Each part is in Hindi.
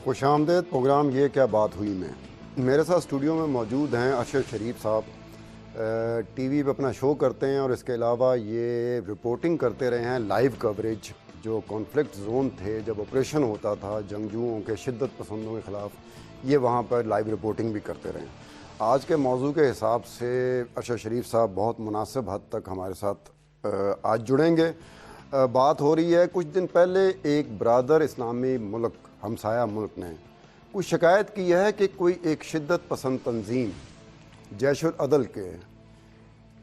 खुशामदेद प्रोग्राम ये क्या बात हुई में मेरे साथ स्टूडियो में मौजूद हैं अरशद शरीफ साहब। टीवी पे अपना शो करते हैं और इसके अलावा ये रिपोर्टिंग करते रहे हैं, लाइव कवरेज जो कॉन्फ्लिक्ट जोन थे जब ऑपरेशन होता था जंगजुओं के शिद्दत पसंदों के ख़िलाफ़, ये वहाँ पर लाइव रिपोर्टिंग भी करते रहे। आज के मौजू के हिसाब से अरशद शरीफ साहब बहुत मुनासिब हद तक हमारे साथ आज जुड़ेंगे। बात हो रही है, कुछ दिन पहले एक ब्रादर इस्लामी मुल्क, हमसाया मुल्क ने कुछ शिकायत की है कि कोई एक शिद्दत पसंद तंजीम जैश उल अदल के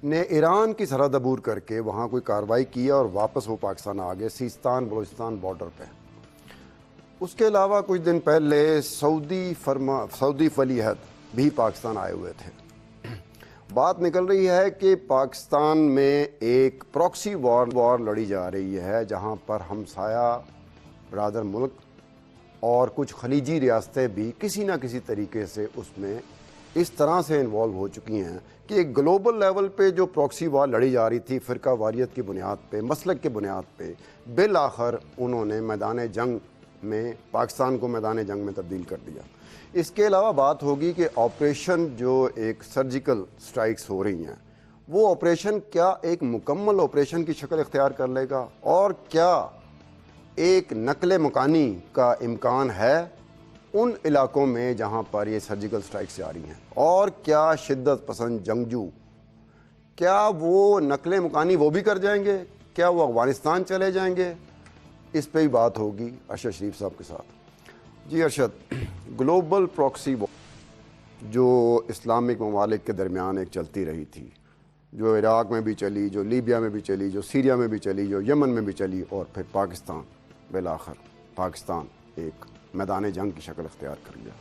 ने ईरान की सरहद अबूर करके वहाँ कोई कार्रवाई की और वापस वो पाकिस्तान आ गए, सिस्तान बलूचिस्तान बॉर्डर पे। उसके अलावा कुछ दिन पहले सऊदी वलीअहद भी पाकिस्तान आए हुए थे। बात निकल रही है कि पाकिस्तान में एक प्रॉक्सी वॉर लड़ी जा रही है जहाँ पर हमसाया ब्रादर मुल्क और कुछ खलीजी रियासतें भी किसी ना किसी तरीके से उसमें इस तरह से इन्वॉल्व हो चुकी हैं कि एक ग्लोबल लेवल पे जो प्रॉक्सी वॉर लड़ी जा रही थी फ़िरका वारियत की बुनियाद पे, मसलक के बुनियाद पे, बिल आखिर उन्होंने मैदान जंग में पाकिस्तान को मैदान जंग में तब्दील कर दिया। इसके अलावा बात होगी कि ऑपरेशन जो एक सर्जिकल स्ट्राइक्स हो रही हैं वो ऑपरेशन क्या एक मुकम्मल ऑपरेशन की शक्ल इख्तियार कर लेगा और क्या एक नकले मकानी का इम्कान है उन इलाकों में जहां पर ये सर्जिकल स्ट्राइक्स जारी हैं, और क्या शिद्दत पसंद जंगजू क्या वो नकले मकानी वो भी कर जाएंगे, क्या वो अफगानिस्तान चले जाएंगे, इस पे ही बात होगी अरशद शरीफ साहब के साथ। जी अरशद, ग्लोबल प्रॉक्सी वॉर जो इस्लामिक ममालिक के दरमियान एक चलती रही थी, जो इराक़ में भी चली, जो लीबिया में भी चली, जो सीरिया में भी चली, जो यमन में भी चली, और फिर पाकिस्तान बिलाखिर पाकिस्तान एक मैदान जंग की शक्ल इख्तियार कर लिया,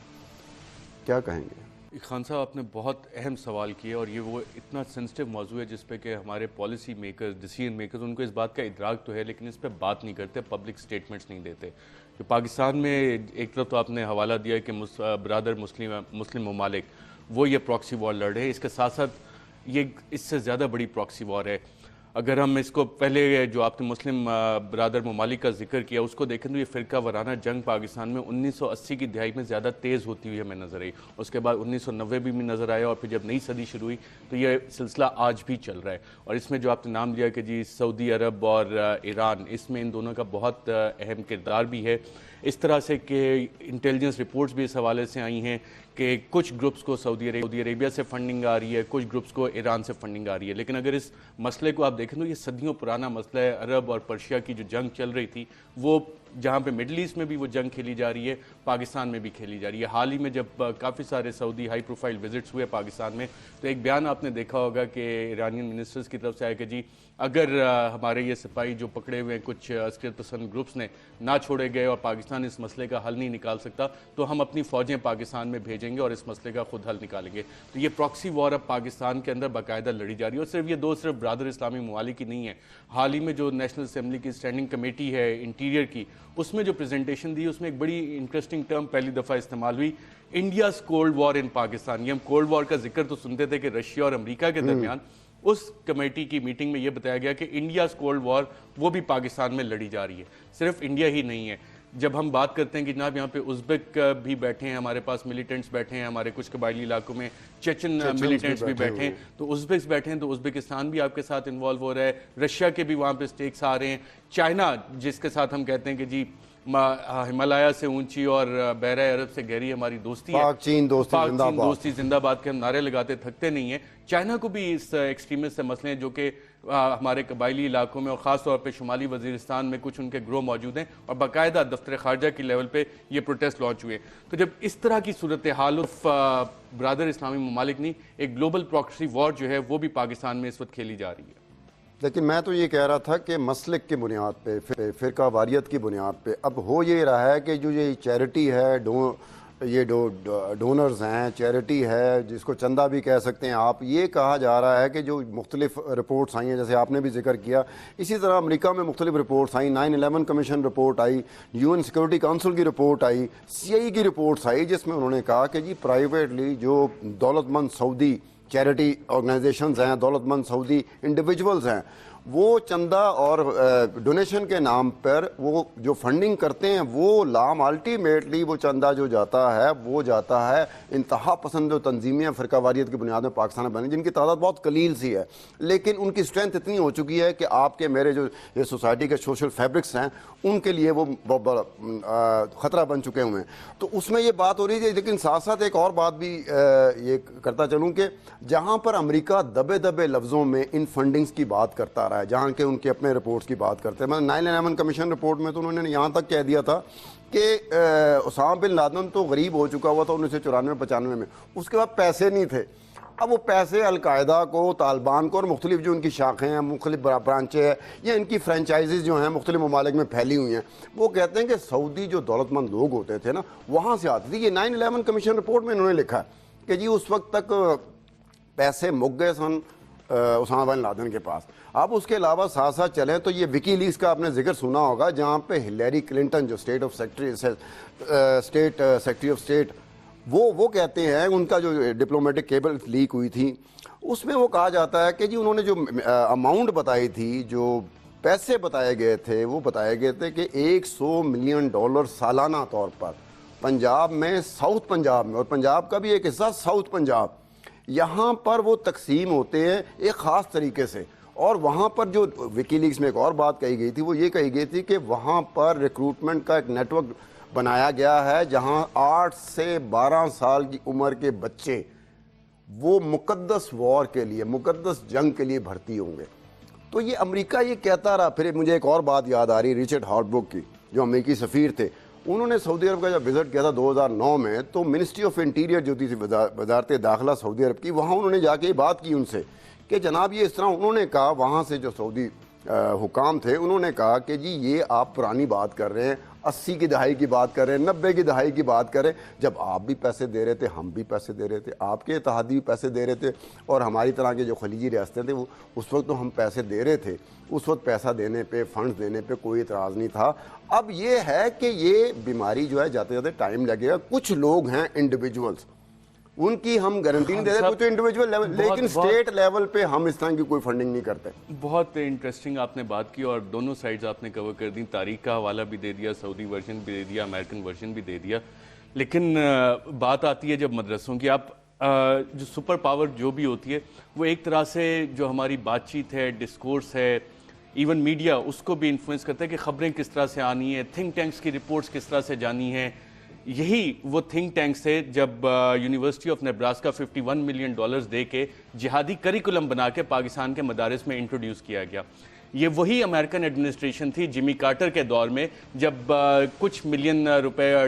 क्या कहेंगे? खान साहब, आपने बहुत अहम सवाल किए और ये वो इतना सेंसिटिव मौजू है जिस पे कि हमारे पॉलिसी मेकर्स, डिसीजन मेकर्स, उनको इस बात का इदराक तो है लेकिन इस पे बात नहीं करते, पब्लिक स्टेटमेंट्स नहीं देते। कि पाकिस्तान में एक तरफ तो आपने हवाला दिया कि ब्रादर मुस्लिम ममालिक वो ये प्रॉक्सी वॉर लड़ रहे हैं, इसके साथ साथ ये इससे ज़्यादा बड़ी प्रॉक्सी वॉर है। अगर हम इसको पहले जो आपने मुस्लिम ब्रादर ममालिक का जिक्र किया उसको देखें तो ये फ़िरका वाराना जंग पाकिस्तान में 1980 की दिहाई में ज़्यादा तेज़ होती हुई हमें नज़र आई। उसके बाद 1990 भी नज़र आया और फिर जब नई सदी शुरू हुई तो ये सिलसिला आज भी चल रहा है। और इसमें जो आपने नाम लिया कि जी सऊदी अरब और ईरान, इसमें इन दोनों का बहुत अहम किरदार भी है। इस तरह से कि इंटेलिजेंस रिपोर्ट्स भी इस हवाले से आई हैं कि कुछ ग्रुप्स को सऊदी अरेबिया से फंडिंग आ रही है, कुछ ग्रुप्स को ईरान से फंडिंग आ रही है। लेकिन अगर इस मसले को आप देखें तो ये सदियों पुराना मसला है। अरब और पर्शिया की जो जंग चल रही थी वो जहाँ पे मिडल ईस्ट में भी वो जंग खेली जा रही है, पाकिस्तान में भी खेली जा रही है। हाल ही में जब काफ़ी सारे सऊदी हाई प्रोफाइल विजिट्स हुए पाकिस्तान में तो एक बयान आपने देखा होगा कि ईरानियन मिनिस्टर्स की तरफ से आया कि जी अगर हमारे ये सिपाही जो पकड़े हुए हैं कुछ अस्करियत पसंद ग्रुप्स ने ना छोड़े गए और पाकिस्तान इस मसले का हल नहीं निकाल सकता तो हम अपनी फ़ौजें पाकिस्तान में भेजेंगे और इस मसले का खुद हल निकालेंगे। तो ये प्रॉक्सी वॉर अब पाकिस्तान के अंदर बाकायदा लड़ी जा रही है। और सिर्फ ये सिर्फ ब्रादर इस्लामी ममालिक की नहीं है। हाल ही में जो नेशनल असम्बली की स्टैंडिंग कमेटी है इंटीरियर की, उसमें जो प्रेजेंटेशन दी उसमें एक बड़ी इंटरेस्टिंग टर्म पहली दफ़ा इस्तेमाल हुई, India's cold war in Pakistan. ये हम कोल्ड वॉर का जिक्र तो सुनते थे कि रशिया और अमेरिका के दरमियान, उस कमेटी की मीटिंग में यह बताया गया कि इंडियाज़ कोल्ड वॉर वो भी पाकिस्तान में लड़ी जा रही है। सिर्फ इंडिया ही नहीं है। जब हम बात करते हैं कि जनाब यहाँ पे उज़्बेक भी बैठे हैं, हमारे पास मिलिटेंट्स बैठे हैं, हमारे कुछ कबायली इलाकों में चेचन मिलिटेंट्स भी बैठे हैं, तो उज़्बेक्स बैठे हैं तो उज़्बेकिस्तान भी आपके साथ इन्वॉल्व हो रहा है, रशिया के भी वहाँ पे स्टेक्स आ रहे हैं, चाइना जिसके साथ हम कहते हैं कि जी हिमालय से ऊंची और बहरा अरब से गहरी हमारी दोस्ती है, पाक चीन दोस्ती जिंदाबाद के हम नारे लगाते थकते नहीं है। चाइना को भी इस एक्सट्रीमिस्ट से मसले हैं जो कि हमारे कबायली इलाकों में और ख़ास तौर पे शुमाली वजीरिस्तान में कुछ उनके ग्रोह मौजूद हैं और बाकायदा दफ्तर खारजा की लेवल पे ये प्रोटेस्ट लॉन्च हुए। तो जब इस तरह की सूरत हाल ब्रादर इस्लामी ममालिक नहीं, एक ग्लोबल प्रॉक्सी वॉर जो है वो भी पाकिस्तान में इस वक्त खेली जा रही है। लेकिन मैं तो ये कह रहा था कि मसलक की बुनियाद पे, फ़िरका वारियत की बुनियाद पे अब हो ये रहा है कि जो ये चैरिटी है, डोनर्स हैं, चैरिटी है, जिसको चंदा भी कह सकते हैं आप, ये कहा जा रहा है कि जो मुख्तलिफ रिपोर्ट्स आई हैं, जैसे आपने भी जिक्र किया, इसी तरह अमेरिका में मुख्तलिफ रिपोर्ट्स आई, 9/11 कमीशन रिपोर्ट आई, UN सिक्योरिटी काउंसिल की रिपोर्ट आई, CIA की रिपोर्ट्स आई, जिसमें उन्होंने कहा कि जी प्राइवेटली जो दौलतमंद सऊदी चैरिटी ऑर्गेनाइजेशंस हैं, दौलतमंद सऊदी इंडिविजुअल्स हैं, वो चंदा और डोनेशन के नाम पर वो जो फंडिंग करते हैं वो लाम अल्टीमेटली वो चंदा जो जाता है वो जाता है इंतहा पसंद जो तंजीमें फ़िरकावारियत की बुनियाद में पाकिस्तान में बनी, जिनकी तादाद बहुत कलील सी है, लेकिन उनकी स्ट्रेंथ इतनी हो चुकी है कि आपके मेरे जो ये सोसाइटी के सोशल फैब्रिक्स हैं उनके लिए वो बहुत बड़ा ख़तरा बन चुके हुए हैं। तो उसमें ये बात हो रही है। लेकिन साथ साथ एक और बात भी ये करता चलूँ कि जहाँ पर अमेरिका दबे दबे लफ्ज़ों में इन फंडिंग्स की बात करता रहा है, जहाँ के उनके अपने रिपोर्ट्स की बात करते हैं, मतलब 9/11 कमीशन रिपोर्ट में तो उन्होंने यहाँ तक कह दिया था कि उसामा बिन लादेन तो गरीब हो चुका हुआ था 1994-95 में, उसके बाद पैसे नहीं थे। अब वो पैसे अलकायदा को, तालिबान को और मुख्तलिफ जो उनकी शाखें हैं, मुख्तलिफ ब्रांचें हैं या इनकी फ्रेंचाइजीज जो हैं मुख्तलिफ ममालिक में फैली हुई हैं, वो कहते हैं कि सऊदी जो दौलतमंद लोग होते थे ना वहाँ से आती थी। ये 9/11 कमीशन रिपोर्ट में इन्होंने लिखा है कि जी उस वक्त तक पैसे मुक गए सन उसामा बिन लादेन के पास। अब उसके अलावा साथ साथ चलें तो ये विकीलीक्स का आपने जिक्र सुना होगा, जहाँ पे हिलेरी क्लिंटन जो स्टेट सेक्रेटरी ऑफ स्टेट वो कहते हैं, उनका जो डिप्लोमेटिक केबल लीक हुई थी उसमें वो कहा जाता है कि जी उन्होंने जो अमाउंट बताई थी, जो पैसे बताए गए थे, वो बताए गए थे कि $100 मिलियन सालाना तौर पर पंजाब में, साउथ पंजाब में, और पंजाब का भी एक हिस्सा साउथ पंजाब, यहाँ पर वो तकसीम होते हैं एक ख़ास तरीके से। और वहाँ पर जो विकीलीक्स में एक और बात कही गई थी वो ये कही गई थी कि वहाँ पर रिक्रूटमेंट का एक नेटवर्क बनाया गया है जहाँ 8 से 12 साल की उम्र के बच्चे वो मुकद्दस वॉर के लिए, मुकद्दस जंग के लिए भर्ती होंगे। तो ये अमेरिका ये कहता रहा। फिर मुझे एक और बात याद आ रही, रिचर्ड हॉर्टब्रुक की, जो अमेरिकी सफ़ीर थे, उन्होंने सऊदी अरब का जब विज़िट किया था 2009 में, तो मिनिस्ट्री ऑफ इंटीरियर जो थी वजारत दाखिला सऊदी अरब की, वहाँ उन्होंने जाके ये बात की उनसे कि जनाब ये इस तरह, उन्होंने कहा वहाँ से जो सऊदी हुकाम थे उन्होंने कहा कि जी ये आप पुरानी बात कर रहे हैं, 80 की दहाई की बात कर रहे हैं, 90 की दहाई की बात कर रहे हैं, जब आप भी पैसे दे रहे थे, हम भी पैसे दे रहे थे, आपके इत्तेहादी भी पैसे दे रहे थे और हमारी तरह के जो खलीजी रियासतें थे वो उस वक्त तो हम पैसे दे रहे थे, उस वक्त पैसा देने पे, फंड्स देने पे कोई इतराज़ नहीं था। अब ये है कि ये बीमारी जो है जाते जाते टाइम लगेगा। कुछ लोग हैं इंडिविजुअल्स, उनकी हम गारंटी नहीं देते, कुछ इंडिविजुअल लेवल, लेकिन स्टेट लेवल पे हम इस तरह की कोई फंडिंग नहीं करते। बहुत इंटरेस्टिंग आपने बात की और दोनों साइड्स आपने कवर कर दी, तारीख का हवाला भी दे दिया, सऊदी वर्जन भी दे दिया, अमेरिकन वर्जन भी दे दिया। लेकिन बात आती है जब मदरसों की, आप जो सुपर पावर जो भी होती है वो एक तरह से जो हमारी बातचीत है, डिस्कोर्स है, इवन मीडिया, उसको भी इन्फ्लुएंस करता है कि खबरें किस तरह से आनी है, थिंक टैंक्स की रिपोर्ट्स किस तरह से जानी है। यही वो थिंक टैंक्स थे जब यूनिवर्सिटी ऑफ नेब्रास्का $51 मिलियन दे के जिहादी करिकुलम बना के पाकिस्तान के मदारिस में इंट्रोड्यूस किया गया। ये वही अमेरिकन एडमिनिस्ट्रेशन थी जिमी कार्टर के दौर में, जब कुछ मिलियन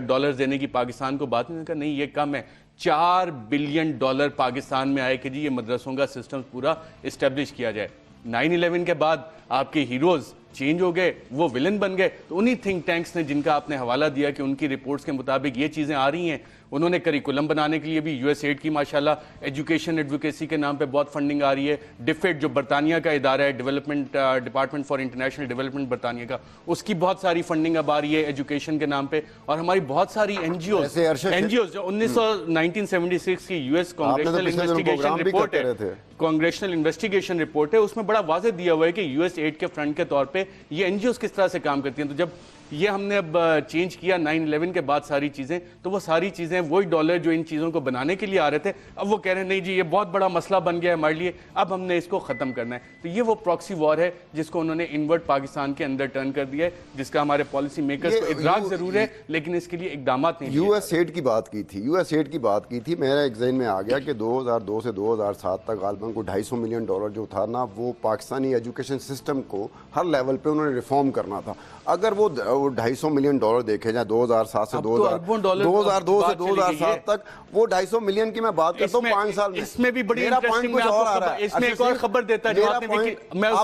डॉलर्स देने की पाकिस्तान को बात नहीं, नहीं ये कम है, $4 बिलियन पाकिस्तान में आए कि जी ये मदरसों का सिस्टम पूरा इस्टेब्लिश किया जाए। 9/11 के बाद आपके हीरोज़ चेंज हो गए, वो विलन बन गए। तो उन्हीं थिंक टैंक्स ने, जिनका आपने हवाला दिया कि उनकी रिपोर्ट्स के मुताबिक ये चीज़ें आ रही हैं, उन्होंने करिकुलम बनाने के लिए भी यूएसएड की माशाल्लाह एजुकेशन एडवोकेसी के नाम पे बहुत फंडिंग आ रही है। डिफेड जो बरतानिया का इदारा है, development department for international development बरतानिया का, उसकी बहुत सारी फंडिंग अब आ रही है एजुकेशन के नाम पे। और हमारी बहुत सारी एनजीओ जो 1976 की यूएस कांग्रेशनल इन्वेस्टिगेशन रिपोर्ट है, कांग्रेशनल इन्वेस्टिगेशन रिपोर्ट है, उसमें बड़ा वाज़ेह दिया हुआ है कि यूएस एड के फ्रंट के तौर पे ये एनजीओ किस तरह से काम करती हैं। तो जब ये हमने अब चेंज किया 9/11 के बाद सारी चीज़ें, तो वो सारी चीज़ें वही डॉलर जो इन चीज़ों को बनाने के लिए आ रहे थे, अब वो कह रहे हैं नहीं जी ये बहुत बड़ा मसला बन गया है हमारे लिए, अब हमने इसको ख़त्म करना है। तो ये वो प्रॉक्सी वॉर है जिसको उन्होंने इनवर्ट पाकिस्तान के अंदर टर्न कर दिया है, जिसका हमारे पॉलिसी मेकर्स को इदराक ज़रूर है, लेकिन इसके लिए इकदाम नहीं। यूएस एड की बात की थी, यूएस एड की बात की थी, मेरा एक ज़हन में आ गया कि 2002 से 2007 तक गालबन को $250 मिलियन जो था ना, वो पाकिस्तानी एजुकेशन सिस्टम को हर लेवल पे उन्होंने रिफॉर्म करना था। अगर वो $250 मिलियन देखे जाए 2007 से 2002 से 2007 तक, वो $250 मिलियन की मैं बात करता हूँ 5 साल में। इसमें भी बड़ी इंटरेस्टिंग कुछ और आ रहा है, इसमें एक और खबर देता है, आप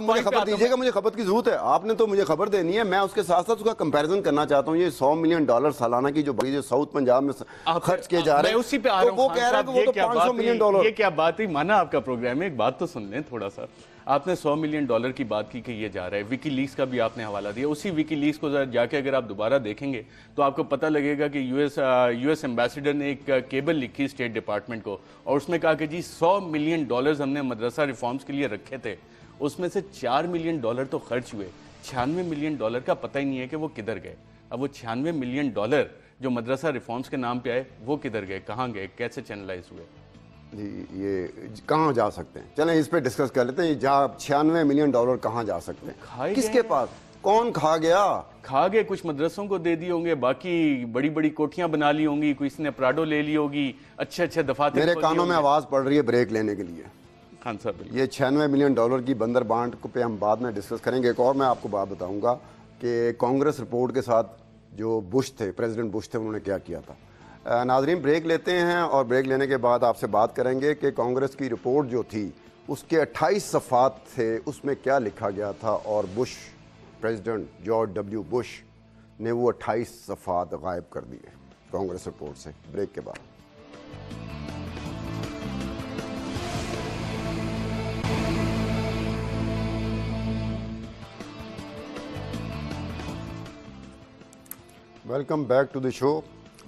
मुझे खबर दीजिएगा, मुझे खबर की जरूरत है, आपने तो मुझे खबर देनी है, मैं उसके साथ साथ उसका कंपैरिजन करना चाहता हूँ। ये $100 मिलियन सालाना की जो बड़ी जो साउथ पंजाब में खर्च किए जा रहे हैं, उसी पे आ रहा हूं, वो कह रहा है कि वो तो $500 मिलियन। ये क्या बात है, माना आपका प्रोग्राम है, एक बात तो सुन लें थोड़ा सा। आपने $100 मिलियन की बात की कि ये जा रहा है, विकीलीक्स का भी आपने हवाला दिया। उसी विकीलीक्स को जाके अगर आप दोबारा देखेंगे तो आपको पता लगेगा कि यूएस एम्बेसडर ने एक केबल लिखी स्टेट डिपार्टमेंट को, और उसमें कहा कि जी $100 मिलियन हमने मदरसा रिफॉर्म्स के लिए रखे थे, उसमें से $4 मिलियन तो खर्च हुए, $96 मिलियन का पता ही नहीं है कि वो किधर गए। अब वो $96 मिलियन जो मदरसा रिफॉर्म्स के नाम पे आए वो किधर गए, कहाँ गए, कैसे चैनलाइज हुए? जी, ये कहाँ जा सकते हैं? चलें इस पे डिस्कस कर लेते हैं। जहाँ $96 मिलियन कहाँ जा सकते हैं, किसके पास, कौन खा गया? खा गए, कुछ मदरसों को दे दिए होंगे, बाकी बड़ी बड़ी कोठियां बना ली होंगी, किसी ने प्राडो ले ली होगी, अच्छे अच्छे दफातर। मेरे कानों में आवाज पड़ रही है ब्रेक लेने के लिए। खान साहब, ये $96 मिलियन की बंदर बांट पे हम बाद में डिस्कस करेंगे। एक और मैं आपको बात बताऊंगा कि कांग्रेस रिपोर्ट के साथ जो बुश थे, प्रेसिडेंट बुश थे, उन्होंने क्या किया था। नाजरीन, ब्रेक लेते हैं और ब्रेक लेने के बाद आपसे बात करेंगे कि कांग्रेस की रिपोर्ट जो थी उसके 28 सफ़ात थे, उसमें क्या लिखा गया था, और Bush president George W Bush ने वो 28 सफ़ात गायब कर दिए कांग्रेस रिपोर्ट से। ब्रेक के बाद welcome back to the show.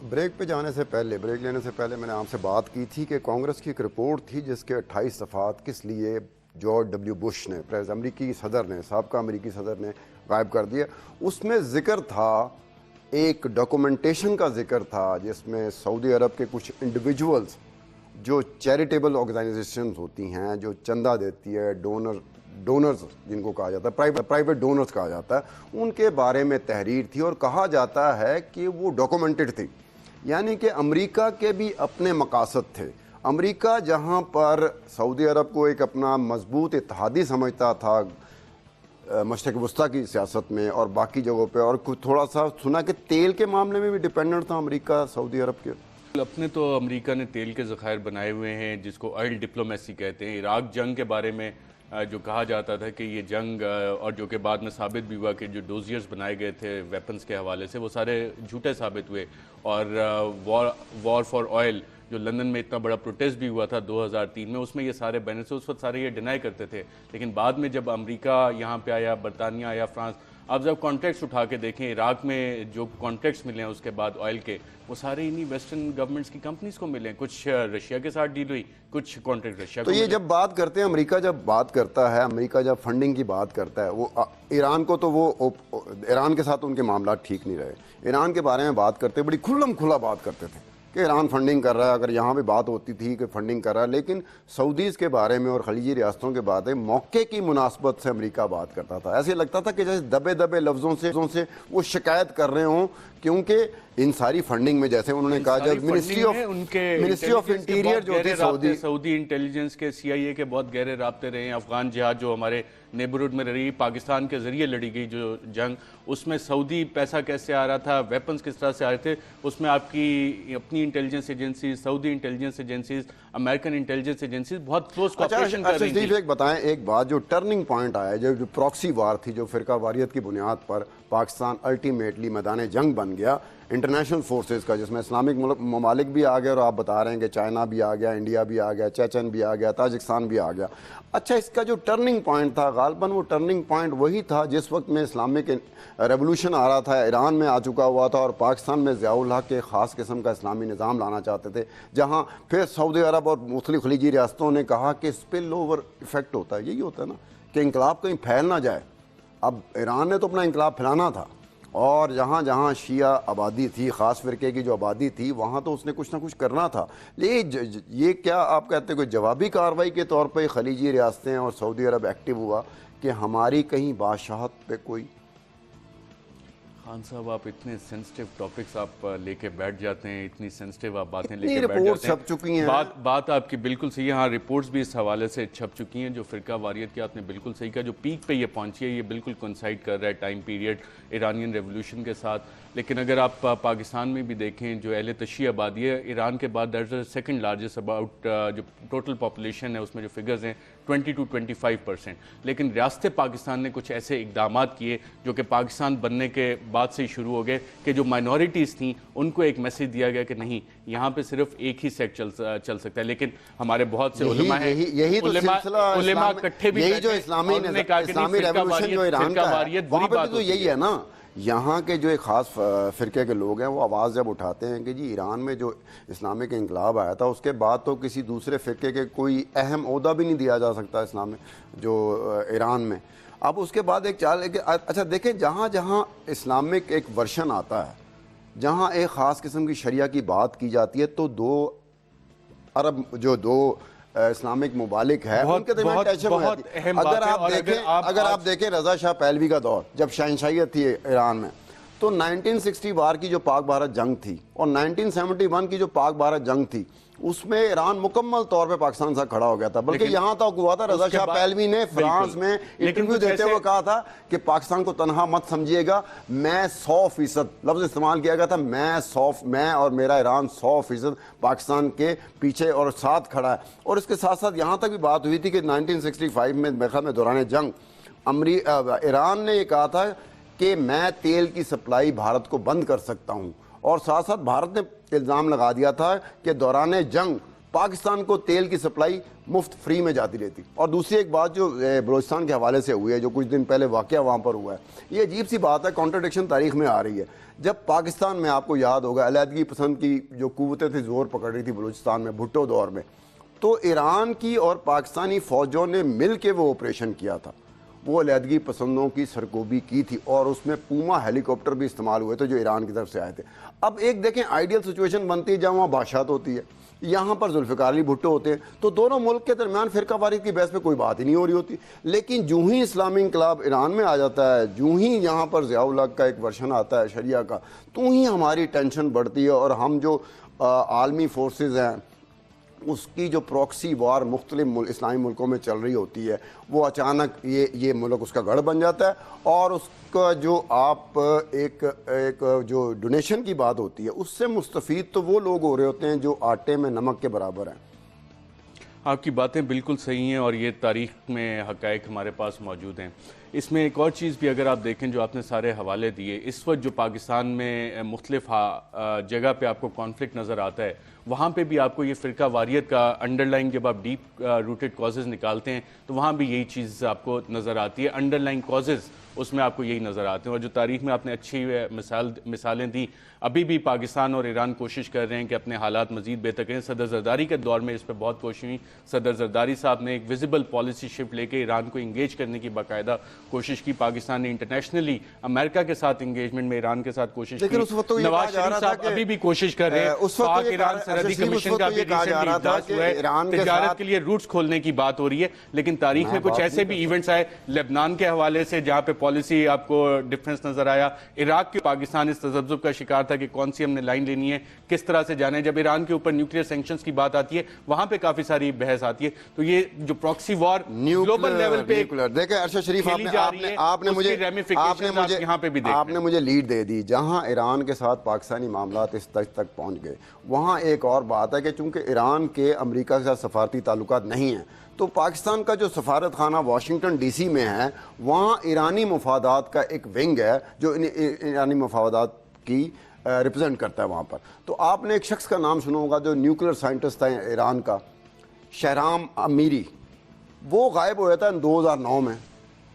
Break पे जाने से पहले, ब्रेक लेने से पहले मैंने आपसे बात की थी कि कांग्रेस की एक रिपोर्ट थी जिसके 28 सफ़ात किस लिए जॉर्ज डब्ल्यू बुश ने, अमरीकी सदर ने, साबका अमरीकी सदर ने गायब कर दिया। उसमें ज़िक्र था, एक डॉक्यूमेंटेशन का जिक्र था जिसमें सऊदी अरब के कुछ इंडिविजुअल्स जो चैरिटेबल ऑर्गेनाइजेशंस होती हैं, जो चंदा देती है, डोनर्स जिनको कहा जाता है, प्राइवेट डोनर्स कहा जाता है, उनके बारे में तहरीर थी और कहा जाता है कि वो डॉक्यूमेंटेड थी। यानी कि अमेरिका के भी अपने मकासद थे। अमेरिका जहां पर सऊदी अरब को एक अपना मजबूत इत्तेहादी समझता था मशरिक़ वस्ता की सियासत में और बाकी जगहों पे, और कुछ थोड़ा सा सुना कि तेल के मामले में भी डिपेंडेंट था अमेरिका सऊदी अरब के। अपने तो अमेरिका ने तेल के ज़खायर बनाए हुए हैं जिसको ऑयल डिप्लोमेसी कहते हैं। इराक जंग के बारे में जो कहा जाता था कि ये जंग, और जो कि बाद में साबित भी हुआ कि जो डोजियर्स बनाए गए थे वेपन्स के हवाले से, वो सारे झूठे साबित हुए। और वॉर फॉर ऑयल जो लंदन में इतना बड़ा प्रोटेस्ट भी हुआ था 2003 में, उसमें ये सारे बैनर से उस वक्त सारे ये डिनाई करते थे। लेकिन बाद में जब अमेरिका यहाँ पे आया, बरतानिया आया, फ्रांस, आप जब कॉन्ट्रैक्ट्स उठा के देखें, इराक में जो कॉन्ट्रैक्ट्स मिले हैं उसके बाद ऑयल के, वो सारे इन्हीं वेस्टर्न गवर्नमेंट्स की कंपनीज को मिले हैं। कुछ रशिया के साथ डील हुई, कुछ कॉन्ट्रैक्ट रशिया तो को ये मिले। जब बात करते हैं, अमेरिका जब बात करता है, अमेरिका जब फंडिंग की बात करता है, वो ईरान को, तो वो ईरान के साथ उनके मामला ठीक नहीं रहे। ईरान के बारे में बात करते बड़ी खुल्लम खुला बात करते थे कि ईरान फंडिंग कर रहा है। अगर यहाँ भी बात होती थी कि फंडिंग कर रहा है, लेकिन सऊदीज़ के बारे में और खलीजी रियासतों के बारे में मौके की मुनासबत से अमेरिका बात करता था। ऐसे लगता था कि जैसे दबे दबे लफ्ज़ों से वो शिकायत कर रहे हों, क्योंकि इन सारी फंडिंग में, जैसे उन्होंने कहा, जब मिनिस्ट्री ऑफ इंटीरियर जो थी सऊदी इंटेलिजेंस के, CIA के बहुत गहरे राब्ते रहे हैं। अफगान जिहाद जो हमारे नेबरहुड में रही, पाकिस्तान के जरिए लड़ी गई जो जंग, उसमें सऊदी पैसा कैसे आ रहा था, वेपन्स किस तरह से आ रहे थे, उसमें आपकी अपनी intelligence agency, Saudi intelligence agencies, American intelligence agencies बहुत क्लोज कोऑपरेशन कर रही थी। एक बताएं, एक बात जो टर्निंग पॉइंट आया, जो प्रॉक्सी वार थी, जो फिरका वारियत की बुनियाद पर पाकिस्तान अल्टीमेटली मैदान जंग बन गया इंटरनेशनल फोर्सेस का, जिसमें इस्लामिक ममालिक भी आ गए, और आप बता रहे हैं कि चाइना भी आ गया, इंडिया भी आ गया, चेचन भी आ गया, ताजिकिस्तान भी आ गया। अच्छा, इसका जो टर्निंग पॉइंट था, गालबन वो टर्निंग पॉइंट वही था जिस वक्त में इस्लामिक रेवोल्यूशन आ रहा था, ईरान में आ चुका हुआ था, और पाकिस्तान में ज़ियाउल हक के ख़ास किस्म का इस्लामी निज़ाम लाना चाहते थे, जहाँ फिर सऊदी अरब और मुख्तलिफ खलीजी रियासतों ने कहा कि स्पिल ओवर इफेक्ट होता है। यही होता है ना कि इंकलाब कहीं फैल ना जाए। अब ईरान ने तो अपना इंकलाब फैलाना था, और जहाँ जहाँ शिया आबादी थी, ख़ास फ़िरके की जो आबादी थी, वहाँ तो उसने कुछ ना कुछ करना था। लेकिन ये क्या आप कहते हैं कोई जवाबी कार्रवाई के तौर पर खलीजी रियासतें और सऊदी अरब एक्टिव हुआ कि हमारी कहीं बादशाहत पे कोई? खान साहब, आप इतने सेंसिटिव टॉपिक्स आप लेके बैठ जाते हैं, इतनी सेंसिटिव आप बातें लेके बैठ जाते हैं। छप चुकी हैं। बात आपकी बिल्कुल सही है। हाँ, रिपोर्ट्स भी इस हवाले से छप चुकी हैं। जो फिरका वारियत की आपने बिल्कुल सही कहा, जो पीक पे ये पहुंची है, ये बिल्कुल कोइंसाइड कर रहा है टाइम पीरियड ईरानियन रेवोल्यूशन के साथ। लेकिन अगर आप पाकिस्तान में भी देखें, जो अहले तशी आबादी है ईरान के बाद, that is second largest about जो टोटल पॉपुलेशन है, उसमें जो फिगर्स हैं 20 to 25%। लेकिन रियासत पाकिस्तान ने कुछ ऐसे इकदाम किए जो कि पाकिस्तान बनने के बाद से ही शुरू हो गए, कि जो माइनॉरिटीज़ थी उनको एक मैसेज दिया गया कि नहीं, यहाँ पे सिर्फ एक ही सेक्ट चल सकता है। लेकिन हमारे बहुत से उलमा हैं, उलमा इकट्ठे भी, यही जो इस्लामी रेवोल्यूशन जो ईरान का है, वहाँ पे तो यही है ना यहाँ के जो एक ख़ास फ़िरके के लोग हैं वो आवाज़ जब उठाते हैं कि जी ईरान में जो इस्लामिक इनकलाब आया था उसके बाद तो किसी दूसरे फ़िरके के कोई अहम ओहदा भी नहीं दिया जा सकता इस्लाम जो ईरान में। अब उसके बाद एक चाल अच्छा देखें, जहाँ जहाँ इस्लामिक एक वर्शन आता है, जहाँ एक ख़ास किस्म की शरिया की बात की जाती है, तो दो इस्लामिक मुबालिक है उनके दरमियान टेंशन हो जाती है। अगर आप देखें रज़ा शाह पहलवी का दौर जब शहनशाहियत थी ईरान में, तो 1960 बार की जो पाक भारत जंग थी और 1971 की जो पाक भारत जंग थी उसमें ईरान मुकम्मल तौर पे पाकिस्तान से खड़ा हो गया था। बल्कि यहाँ तक हुआ था, रज़ा शाह पहलवी ने फ्रांस में इंटरव्यू देते हुए कहा था कि पाकिस्तान को तनहा मत समझिएगा, मैं 100% लफ्ज़ इस्तेमाल किया गया था, मैं और मेरा ईरान 100% पाकिस्तान के पीछे और साथ खड़ा है। और इसके साथ साथ यहाँ तक भी बात हुई थी कि 1965 में मेरे ख्याल में दौरान जंग ईरान ने ये कहा था कि मैं तेल की सप्लाई भारत को बंद कर सकता हूँ, और साथ साथ भारत ने इल्ज़ाम लगा दिया था कि दौरान जंग पाकिस्तान को तेल की सप्लाई मुफ्त फ्री में जाती रहती। और दूसरी एक बात जो बलूचिस्तान के हवाले से हुई है, जो कुछ दिन पहले वाक़या वहाँ पर हुआ है, ये अजीब सी बात है, कॉन्ट्रडिक्शन तारीख में आ रही है। जब पाकिस्तान में, आपको याद होगा, अलहदगी पसंद की जो कुव्वतें थी ज़ोर पकड़ रही थी बलूचिस्तान में भुट्टो दौर में, तो ईरान की और पाकिस्तानी फ़ौजों ने मिल के वो ऑपरेशन किया था, वो अलहदगी पसंदों की सरकोबी की थी, और उसमें पूमा हेलीकॉप्टर भी इस्तेमाल हुए थे जो ईरान की तरफ से आए थे। अब एक देखें आइडियल सिचुएशन बनती है जहाँ वहाँ बादशाहत होती है, यहाँ पर जुल्फ़िकार अली भुट्टो होते हैं, तो दोनों मुल्क के दरमियान फ़िरका वारियत की बहस पे कोई बात ही नहीं हो रही होती। लेकिन जूँ ही इस्लामी इनकलाब ईरान में आ जाता है, जूँ ही यहाँ पर ज़िया-उल हक़ का एक वर्शन आता है शरिया का, तो ही हमारी टेंशन बढ़ती है, और हम जो आलमी फोर्सेज हैं उसकी जो प्रॉक्सी वार मुख्तलिफ इस्लामी मुल्कों में चल रही होती है, वो अचानक ये मुल्क उसका गढ़ बन जाता है। और उसका जो आप एक जो डोनेशन की बात होती है, उससे मुस्तफ़ीद तो वो लोग हो रहे होते हैं जो आटे में नमक के बराबर हैं। आपकी बातें बिल्कुल सही हैं, और ये तारीख़ में हक़ाइक़ हमारे पास मौजूद हैं। इसमें एक और चीज़ भी अगर आप देखें, जो आपने सारे हवाले दिए, इस वक्त जो पाकिस्तान में मुख्तलिफ जगह पे आपको कॉन्फ्लिक्ट नज़र आता है, वहाँ पे भी आपको ये फ़िरका वारियत का अंडरलाइन, जब आप डीप रूटेड कॉजेज़ निकालते हैं तो वहाँ भी यही चीज़ आपको नज़र आती है, अंडरलाइन कॉजेज़ उसमें आपको यही नज़र आते हैं। और जो तारीख़ में आपने अच्छी मिसालें दी, अभी भी पाकिस्तान और ईरान कोशिश कर रहे हैं कि अपने हालात मज़ीद बेहतर करें। सदर ज़रदारी के दौर में इस पर बहुत कोशिश हुई, सदर ज़रदारी साहब ने एक विजिबल पॉलिसी शिफ्ट लेके ईरान को इंगेज करने की बाकायदा कोशिश की। पाकिस्तान ने इंटरनेशनली अमेरिका के साथ इंगेजमेंट में ईरान के साथ कोशिश की। नवाज शरीफ साहब अभी भी कोशिश कर रहे हैं, पाक ईरान सरहदी कमीशन का भी रिसेंटली इजलास हुआ है, तिजारत के लिए रूट्स खोलने की बात हो रही है। लेकिन तारीख में कुछ ऐसे भी इवेंट्स आए लेबनान के हवाले से जहाँ पे पॉलिसी आपको डिफरेंस नजर आया। इराक के पाकिस्तान इस तजब्जुब का शिकार था कि कौन सी हमने लाइन लेनी है, किस तरह से जाना है। जब ईरान के ऊपर न्यूक्लियर सैंक्शंस की बात आती है, वहां पे काफी सारी बहस आती है। तो ये जो प्रॉक्सी वॉर ग्लोबल लेवल पे देखें, अरशद शरीफ आपने मुझे लीड दे दी। जहां ईरान के साथ पाकिस्तानी मामलात इस तक पहुंच गए, वहां एक और बात है कि चूंकि ईरान के अमेरिका के साथ सफारती ताल्लुकात नहीं हैं, तो पाकिस्तान का जो सफारत खाना वाशिंगटन डीसी में है, वहाँ ईरानी मुफादात का एक विंग है जो ईरानी मुफादात की रिप्रेजेंट करता है वहाँ पर। तो आपने एक शख्स का नाम सुना होगा जो न्यूक्लियर साइंटिस्ट था ईरान का, शहराम अमीरी। वो गायब हो जाता है 2009 में।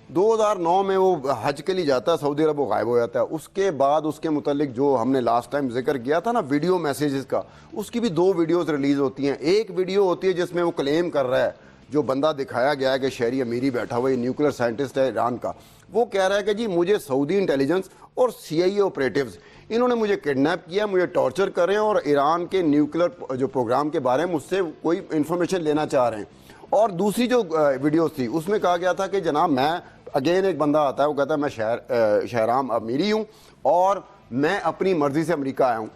2009 में वो हज के लिए जाता है सऊदी अरब, वो गायब हो जाता है। उसके बाद उसके मुतालिक जो हमने लास्ट टाइम जिक्र किया था ना वीडियो मैसेजेस का, उसकी भी 2 वीडियोस रिलीज़ होती हैं। एक वीडियो होती है जिसमें वो क्लेम कर रहा है, जो बंदा दिखाया गया है कि शहरी अमीरी बैठा हुआ, ये न्यूक्लियर साइंटिस्ट है ईरान का, वो कह रहा है कि जी मुझे सऊदी इंटेलिजेंस और CIA ऑपरेटिव्स इन्होंने मुझे किडनैप किया, मुझे टॉर्चर कर रहे हैं और ईरान के न्यूक्लियर जो प्रोग्राम के बारे में मुझसे कोई इन्फॉर्मेशन लेना चाह रहे हैं। और दूसरी जो वीडियोस थी उसमें कहा गया था कि जनाब मैं, अगेन एक बंदा आता है, वो कहता है मैं शहराम अमीरी हूँ और मैं अपनी मर्जी से अमेरिका आया हूँ।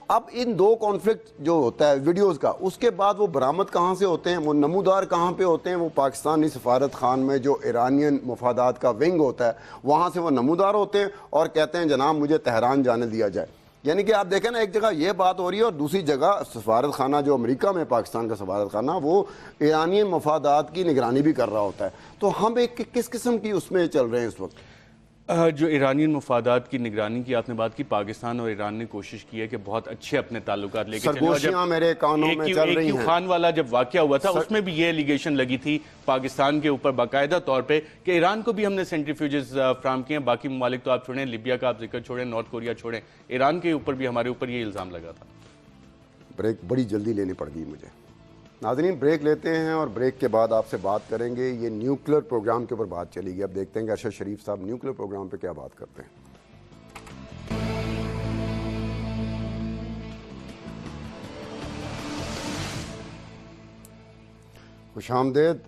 अब इन 2 कॉन्फ्लिक्ट जो होता है वीडियोस का, उसके बाद वो बरामद कहाँ से होते हैं, वो नमूदार कहाँ पे होते हैं? वो पाकिस्तानी सफारत खान में जो ईरानियन मुफादात का विंग होता है, वहाँ से वो नमूदार होते हैं और कहते हैं जनाब मुझे तेहरान जाने दिया जाए। यानी कि आप देखें ना, एक जगह ये बात हो रही है और दूसरी जगह सफारत खाना जो अमेरिका में पाकिस्तान का सफारत खाना, वो ईरानियन मफादात की निगरानी भी कर रहा होता है। तो हम एक किस किस्म की उसमें चल रहे हैं इस वक्त? जो ईरानियन मफादात की निगरानी की आपने बात की, पाकिस्तान और ईरान ने कोशिश की है कि बहुत अच्छे अपने ताल्लुकात लेके चले। और सरगोशियां मेरे कानों में चल रही हैं। खान वाला जब वाकया हुआ था उसमें भी ये एलिगेशन लगी थी पाकिस्तान के ऊपर बाकायदा तौर पे कि ईरान को भी हमने सेंट्रीफ्यूजेस फ्राहम किए हैं। बाकी ममालिक तो आप छोड़ें, लिबिया का आप जिक्र छोड़ें, नॉर्थ कोरिया छोड़ें, ईरान के ऊपर भी हमारे ऊपर ये इल्ज़ाम लगा था। ब्रेक बड़ी जल्दी लेनी पड़ गई मुझे। नाज़रीन, ब्रेक लेते हैं और ब्रेक के बाद आपसे बात करेंगे। ये न्यूक्लियर प्रोग्राम के ऊपर बात चलेगी। अब देखते हैं कि अरशद शरीफ साहब न्यूक्लियर प्रोग्राम पे क्या बात करते हैं। खुशामदेद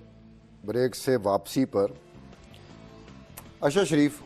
ब्रेक से वापसी पर। अरशद शरीफ,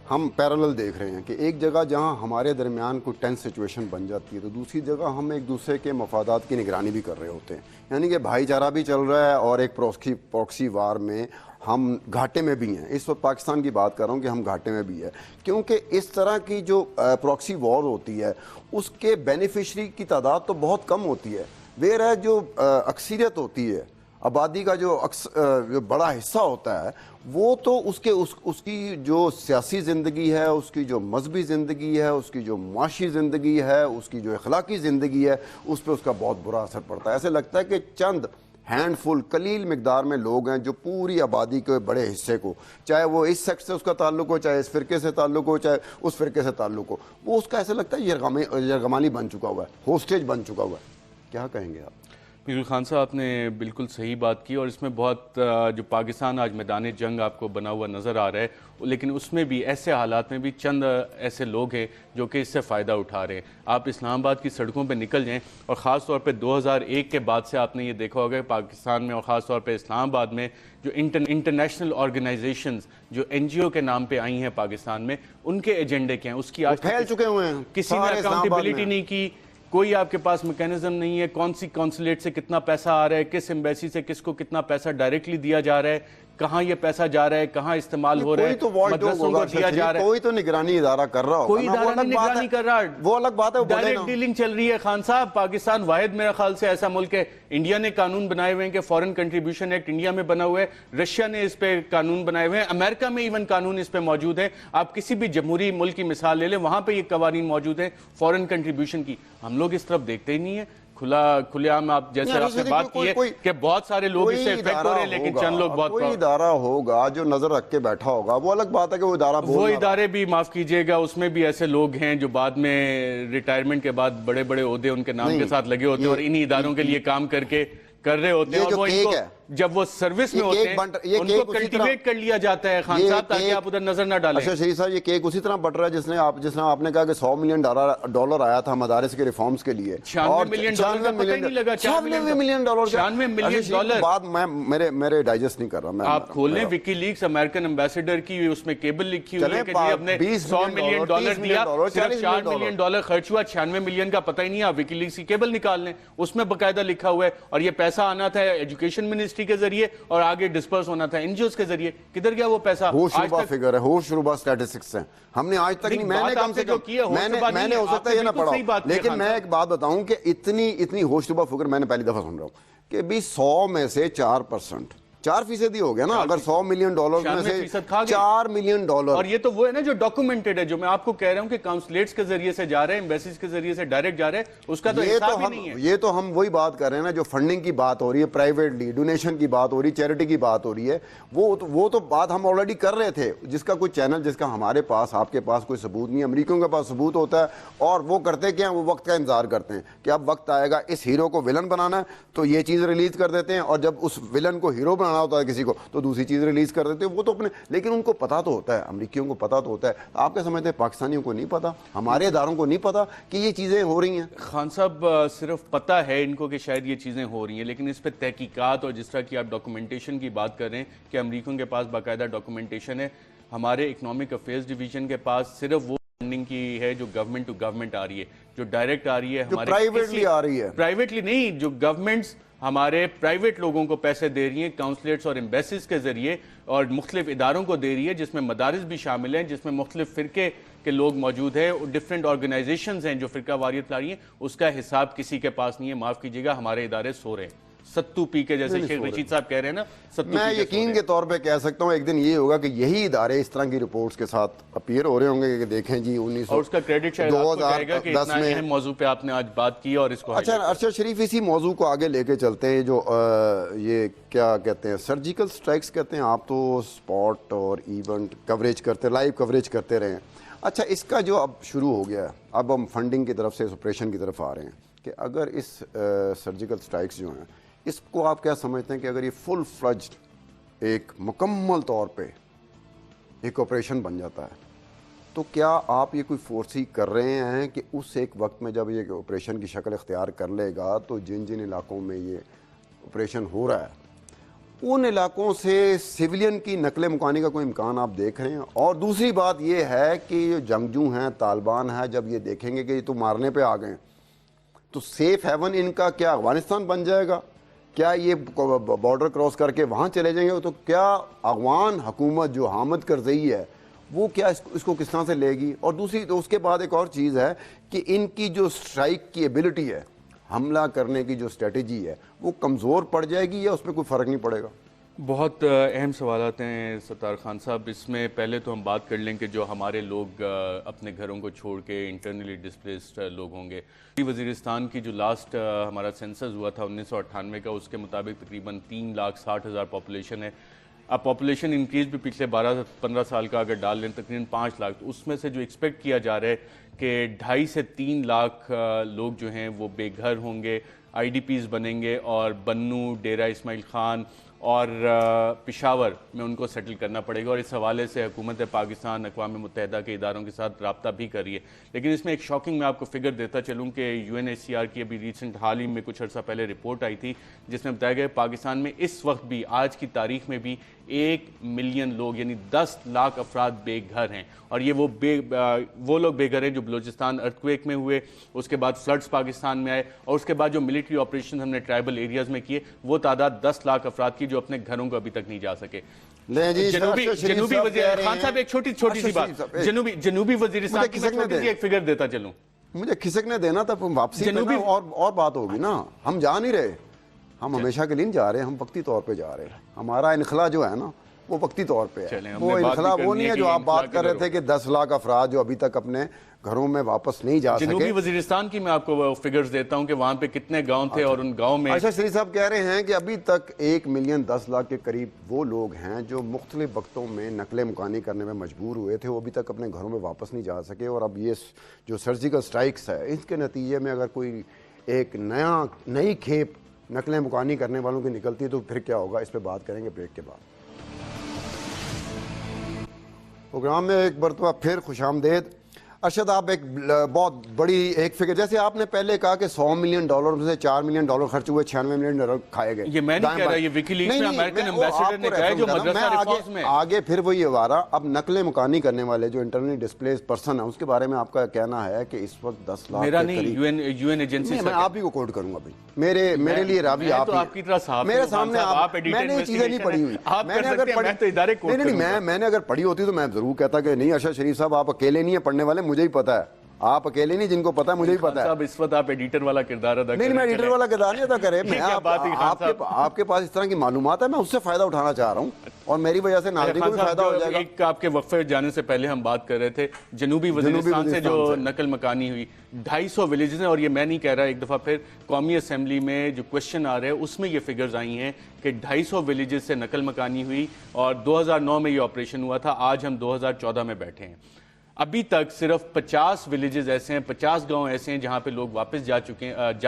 हम पैरेलल देख रहे हैं कि एक जगह जहां हमारे दरमियान कोई टेंस सिचुएशन बन जाती है तो दूसरी जगह हम एक दूसरे के मफादात की निगरानी भी कर रहे होते हैं। यानी कि भाईचारा भी चल रहा है और एक प्रॉक्सी वार में हम घाटे में भी हैं। इस वक्त पाकिस्तान की बात कर रहा हूँ कि हम घाटे में भी है, क्योंकि इस तरह की जो प्रॉक्सी वॉर होती है उसके बेनिफिशरी की तादाद तो बहुत कम होती है। वेर है जो अक्सरियत होती है, आबादी का जो बड़ा हिस्सा होता है, वो तो उसकी जो सियासी ज़िंदगी है, उसकी जो मजहबी ज़िंदगी है, उसकी जो माशी ज़िंदगी है, उसकी जो अखलाकी ज़िंदगी है, उस पर उसका बहुत बुरा असर पड़ता है। ऐसे लगता है कि चंद हैंडफुल कलील मिकदार में लोग हैं जो पूरी आबादी के बड़े हिस्से को, चाहे वो इस सेक्ट से उसका ताल्लुक हो, चाहे इस फ़िरके से ताल्लुक हो, चाहे उस फ़िरके से ताल्लुक हो, वो उसका ऐसा लगता है यरगमानी बन चुका हुआ है, होस्टेज बन चुका हुआ है। क्या कहेंगे आप? पीरुल खान साहब, आपने बिल्कुल सही बात की और इसमें बहुत जो पाकिस्तान आज मैदान जंग आपको बना हुआ नज़र आ रहा है, लेकिन उसमें भी ऐसे हालात में भी चंद ऐसे लोग हैं जो कि इससे फ़ायदा उठा रहे हैं। आप इस्लामाबाद की सड़कों पे निकल जाएं और ख़ास तौर पे 2001 के बाद से आपने ये देखा होगा कि पाकिस्तान में और ख़ास तौर पे इस्लामाबाद में जो इंटरनेशनल ऑर्गेनाइजेशंस जो NGO के नाम पे आई हैं पाकिस्तान में, उनके एजेंडे क्या हैं उसकी आज फैल चुके हुए हैं। किसी ने अकाउंटेबिलिटी नहीं की। कोई आपके पास मैकेनिज्म नहीं है, कौन सी कॉन्सुलेट से कितना पैसा आ रहा है, किस एम्बेसी से किसको कितना पैसा डायरेक्टली दिया जा रहा है, कहाँ ये पैसा जा रहा है, कहाँ इस्तेमाल हो रहा है, मदरसों को दिया जा रहा है। कोई तो निगरानी इदारा कर रहा होगा, कोई इदारा नहीं निगरानी कर रहा, वो अलग बात है। डायरेक्ट डीलिंग चल रही है। खान साहब, पाकिस्तान वाहिद मेरे ख्याल से ऐसा मुल्क है, इंडिया ने कानून बनाए हुए हैं कि फॉरेन कंट्रीब्यूशन एक्ट इंडिया में बना हुआ है, रशिया ने इस पे कानून बनाए हुए हैं, अमेरिका में इवन कानून इस पे मौजूद है। आप किसी भी जमहूरी मुल्क की मिसाल ले लें, वहां पे ये कवानीन मौजूद है फॉरेन कंट्रीब्यूशन की। हम लोग इस तरफ देखते ही नहीं है। खुलेआम आप जैसे आपने बात की है कि बहुत सारे लोग इससे इफेक्ट हो रहे हैं, लेकिन चंद लोग बहुत। कोई इदारा होगा जो नजर रख के बैठा होगा, वो अलग बात है कि वो इदारे भी माफ कीजिएगा, उसमें भी ऐसे लोग हैं जो बाद में रिटायरमेंट के बाद बड़े बड़े ओहदे उनके नाम के साथ लगे होते हैं और इन्हीं इदारों के लिए काम कर रहे होते हैं, और वो इनको जब वो सर्विस में होते हैं उनको कल्टीवेट कर लिया जाता है। खान साहब, ताकि आप उधर नजर ना डालें। अच्छा शरीफ साहब, ये केक उसी तरह बट रहा है जिसने आपने कहा कि $100 मिलियन आया था मदारिस के रिफॉर्म्स के लिए। $96 मिलियन बात मेरे डाइजेस्ट नहीं कर रहा। आप खोल लें विकीलीक्स, अमेरिकन एम्बेसडर की उसमें केबल लिखी हुई है कि हमने $100 मिलियन दिया, सिर्फ $4 मिलियन खर्च हुआ, 96 मिलियन का पता ही नहीं। आप विकीलीक्स की केबल निकाल लें, उसमें बकायदा लिखा हुआ है। और ये पैसा आना था एजुकेशन मिनिस्ट्री के जरिए और आगे डिस्पर्स होना था एनजीओस के जरिए। किधर गया वो पैसा? होशरुबा फिगर है, होशरुबा स्टैटिस्टिक्स हैं। हमने आज तक नहीं, मैंने कम से कम मैंने हो सकता है ये ना पढ़ा, लेकिन मैं एक बात बताऊं कि इतनी होशरुबा फिगर मैंने पहली दफा सुन रहा हूं कि भी 100 में से 4% 4% हो गया ना। अगर $100 मिलियन में से $4 मिलियन, और ये तो वो है ना जो डॉक्यूमेंटेड है, जो मैं आपको कह रहा हूं कि काउंसलेट्स के जरिए से जा रहे हैं, एम्बेसीज के जरिए से डायरेक्ट जा रहे हैं, उसका तो हिसाब ही नहीं है। ये तो हम वही बात कर रहे हैं ना, जो फंडिंग की बात हो रही है, प्राइवेटली डोनेशन की बात हो रही है, चैरिटी की बात हो रही है, वो तो बात हम ऑलरेडी कर रहे थे। जिसका कोई चैनल, जिसका हमारे पास आपके पास कोई सबूत नहीं है, अमेरिकियों के पास सबूत होता है, और वो करते क्या, वो वक्त का इंतजार करते हैं कि अब वक्त आएगा इस हीरो को विलन बनाना है, तो ये चीज रिलीज कर देते हैं, और जब उस विलन को हीरो बनाना होता है किसी को, तो दूसरी चीज रिलीज कर देते हैं। वो तो अपने, लेकिन उनको पता तो होता है, अमेरिकियों को पता तो होता है। आप क्या समझते हैं पाकिस्तानियों को नहीं पता, हमारे इदारों को नहीं पता कि ये चीजें हो रही हैं? खान साहब, सिर्फ पता है इनको कि शायद ये चीजें हो रही हैं, लेकिन इस पर तहकीकात, और जिस तरह की आप डॉक्यूमेंटेशन की बात कर रहे हैं कि अमेरिकियों के पास बाकायदा डॉक्यूमेंटेशन है, हमारे इकोनॉमिक अफेयर्स डिवीजन के पास सिर्फ वो फंडिंग की है जो गवर्नमेंट टू गवर्नमेंट आ रही है, जो डायरेक्ट आ रही है, हमारे प्राइवेटली आ रही है। प्राइवेटली नहीं, जो गवर्नमेंट्स हमारे प्राइवेट लोगों को पैसे दे रही हैं काउंसलेट्स और एम्बेसीज के जरिए, और मुख्तलिफ इदारों को दे रही है, जिसमें मदारिस भी शामिल हैं, जिसमें मुख्तलिफ फ़िरके के लोग मौजूद हैं, डिफरेंट ऑर्गेनाइजेशंस हैं जो फ़िरका वारियत ला रही हैं। उसका हिसाब किसी के पास नहीं है। माफ़ कीजिएगा, हमारे इदारे सो रहे हैं। सत्तू पी के, जैसे शेख रशीद साहब कह रहे हैं ना, सत्तू मैं पी के यकीन के तौर पे कह सकता हूँ एक दिन ये होगा कि यही इदारे इस तरह की रिपोर्ट्स के साथ अपीयर हो रहे होंगे कि देखें जी 1900 और उसका क्रेडिट शायद आपको जाएगा कि 2010 इतना अहम मौजू पे आपने आज बात की और इसको अच्छा अरशद शरीफ, इसी मौजू को आगे लेके चलते हैं। जो ये क्या कहते हैं, सर्जिकल स्ट्राइक्स कहते हैं, आप तो स्पॉट और इवेंट कवरेज करते, लाइव कवरेज करते रहे हैं। अच्छा, इसका जो अब शुरू हो गया है, अब हम फंडिंग की तरफ से इस ऑपरेशन की तरफ आ रहे हैं कि अगर इस सर्जिकल स्ट्राइक्स जो हैं, इसको आप क्या समझते हैं कि अगर ये फुल फ्लज्ड एक मुकम्मल तौर पे एक ऑपरेशन बन जाता है, तो क्या आप ये कोई फोर्सी कर रहे हैं कि उस एक वक्त में जब ये ऑपरेशन की शक्ल इख्तियार कर लेगा तो जिन जिन इलाकों में ये ऑपरेशन हो रहा है उन इलाकों से सिविलियन की नकल मुकानी का कोई इम्कान आप देख रहे हैं? और दूसरी बात ये है कि जो जंगजू हैं, तालिबान है, जब ये देखेंगे कि ये तो मारने पे आ गए तो सेफ हेवन इनका क्या अफगानिस्तान बन जाएगा? क्या ये बॉर्डर क्रॉस करके वहाँ चले जाएंगे? तो क्या अफगान हुकूमत जो हामिद करज़ई है वो क्या इसको किस तरह से लेगी? और दूसरी तो उसके बाद एक और चीज़ है कि इनकी जो स्ट्राइक की एबिलिटी है, हमला करने की जो स्ट्रेटजी है, वो कमज़ोर पड़ जाएगी या उसमें कोई फ़र्क नहीं पड़ेगा? बहुत अहम सवालात हैं सत्तार खान साहब। इसमें पहले तो हम बात कर लें कि जो हमारे लोग अपने घरों को छोड़ के इंटरनली डिस्प्लेस्ड लोग होंगे। वज़ीरिस्तान की जो लास्ट हमारा सेंसस हुआ था 1998 का, उसके मुताबिक तकरीबन 3,60,000 पॉपुलेशन है। अब पॉपुलेशन इंक्रीज भी पिछले 12-15 साल का अगर डाल लें तकरीबन 5 लाख, तो उसमें से जो एक्सपेक्ट किया जा रहा है कि 2.5 से 3 लाख लोग जो हैं वो बेघर होंगे, IDPs बनेंगे और बन्नू, डेरा इस्माइल खान और पेशावर में उनको सेटल करना पड़ेगा। और इस हवाले से हुकूमत पाकिस्तान अक़वाम मुत्तहिदा के इदारों के साथ रब्ता भी कर रही है। लेकिन इसमें एक शॉकिंग मैं आपको फिगर देता चलूँ कि UNHCR की अभी रिसेंट हाल ही में कुछ अर्सा पहले रिपोर्ट आई थी जिसमें बताया गया पाकिस्तान में इस वक्त भी, आज की तारीख में भी 1 मिलियन लोग यानी 10 लाख अफराद बेघर हैं। और ये वो लोग बेघर हैं जो बलूचिस्तान अर्थक्वेक में हुए, उसके बाद फ्लड्स पाकिस्तान में आए, और उसके बाद जो मिलिट्री ऑपरेशन हमने ट्राइबल एरियाज में किए, वो तादाद 10 लाख अफराद की जो अपने घरों को अभी तक नहीं जा सके। जनूबी खान साहब एक छोटी सी बात, जनूबी वजीरिस्तान की मैं छोटी सी एक फिगर देता चलूं, मुझे खिसकने देना था, वापसी जनूबी और बात होगी ना। हम जा नहीं रहे, हम हमेशा के लिए नहीं जा रहे, हम वक्ती तौर पे जा रहे हैं। हमारा इनखला जो है ना वो वक्ती तौर पे है। वो इनखला वो नहीं है जो आप बात कर रहे थे कि 10 लाख अफराद जो अभी तक अपने घरों में वापस नहीं जा सके। जनूबी वजीरिस्तान की मैं आपको फिगर्स देता हूं कि वहां पे कितने गांव थे और उन गांव में। अच्छा, श्री साहब कह रहे हैं कि अभी तक 1 मिलियन 10 लाख के करीब वो लोग हैं जो मुख्तलिफ वक्तों में नकल मुकानी करने में मजबूर हुए थे, वो अभी तक अपने घरों में वापस नहीं जा सके। और अब ये जो सर्जिकल स्ट्राइक्स है, इसके नतीजे में अगर कोई एक नई खेप नकलें मुकानी करने वालों की निकलती है तो फिर क्या होगा? इस पर बात करेंगे ब्रेक के बाद। प्रोग्राम में एक मरतबा फिर खुशामदेद। अरशद, आप एक बहुत बड़ी एक फिगर, जैसे आपने पहले कहा कि $100 मिलियन में से $4 मिलियन खर्च हुए, $96 मिलियन खाए गए। ये मैं नहीं कह रहा, ये विकीलीक्स में अमेरिकन एम्बेसडर ने कहा है जो मदरसा रिफॉर्म्स में। आगे फिर वही आ रहा। अब नकले मुकानी करने वाले जो इंटरनली डिस्प्लेस पर्सन है, उसके बारे में आपका कहना है कि इस वक्त 10 लाख मेरा नहीं, यूएन एजेंसी मैं आप ही को कोट करूंगा भाई, मेरे लिए रावी आप तो आपकी तरह साहब मेरे सामने आप, मैंने ये चीजें नहीं पढ़ी हुई। मैंने अगर मैंने अगर पढ़ी होती तो मैं जरूर कहता कि नहीं अरशद शरीफ साहब आप अकेले नहीं है पढ़ने वाले, मुझे ही पता है। आप अकेले नहीं, जिनको पता है मुझे ही पता है। इस वक्त आप एडिटर वाला किरदार अदा नहीं, मैं एडिटर वाला किरदार नहीं अदा करे। मैं आपके पास इस तरह की मालूमात है, मैं उससे फायदा उठाना चाह रहा हूँ और मेरी वजह से नागरिकों को भी फायदा हो जाएगा। एक आपके वक्फे जाने से पहले हम बात कर रहे थे जनूबी वजीरिस्तान से जो नकल मकानी हुई 250 विलेजेस हैं। और ये मैं नहीं कह रहा, एक दफ़ा फिर कौमी असम्बली में जो क्वेश्चन आ रहे हैं उसमें ये फिगर्स आई हैं कि 250 विलेजेस से नकल मकानी हुई और 2009 में ये ऑपरेशन हुआ था। आज हम 2014 में बैठे हैं, अभी तक सिर्फ 50 विलेजेस ऐसे हैं, 50 गांव ऐसे हैं जहां पे लोग वापस जा चुके हैं,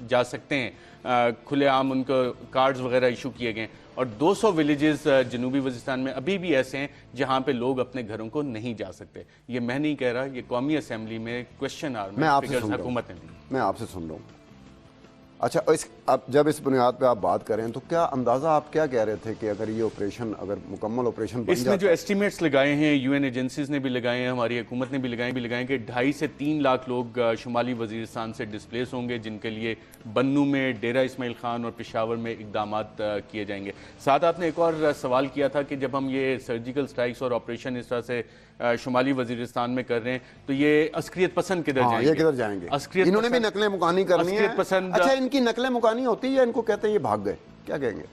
जा सकते हैं, खुलेआम उनको कार्ड्स वगैरह इशू किए गए। और 200 विलेजेस जनूबी वजीरिस्तान में अभी भी ऐसे हैं जहां पे लोग अपने घरों को नहीं जा सकते। ये मैं नहीं कह रहा, ये कौमी असम्बली में क्वेश्चन आर में हुकूमत ने दी। मैं आपसे सुन रहा हूँ। अच्छा, अब जब इस बुनियाद पे आप बात करें तो क्या अंदाज़ा आप क्या कह रहे थे कि अगर ये ऑपरेशन, अगर मुकम्मल ऑपरेशन बन इसमें जो एस्टीमेट्स लगाए हैं यूएन एजेंसीज ने भी लगाए हैं, हमारी हुकूमत ने भी लगाए कि 2.5 से 3 लाख लोग शुमाली वजीरिस्तान से डिस्प्लेस होंगे, जिनके लिए बन्नू में, डेरा इस्माइल खान और पेशावर में इकदाम किए जाएंगे। साथ आपने एक और सवाल किया था कि जब हम ये सर्जिकल स्ट्राइक्स और ऑपरेशन इस तरह से शुमाली वजीरिस्तान में कर रहे हैं तो ये अस्करियत पसंद किधर जाएंगे? ये किधर जाएंगे? इन्होंने भी नकलें मुकानी करनी है। पसंद। अच्छा, इनकी नकलें मुकानी होती है या इनको कहते हैं ये भाग गए, क्या कहेंगे?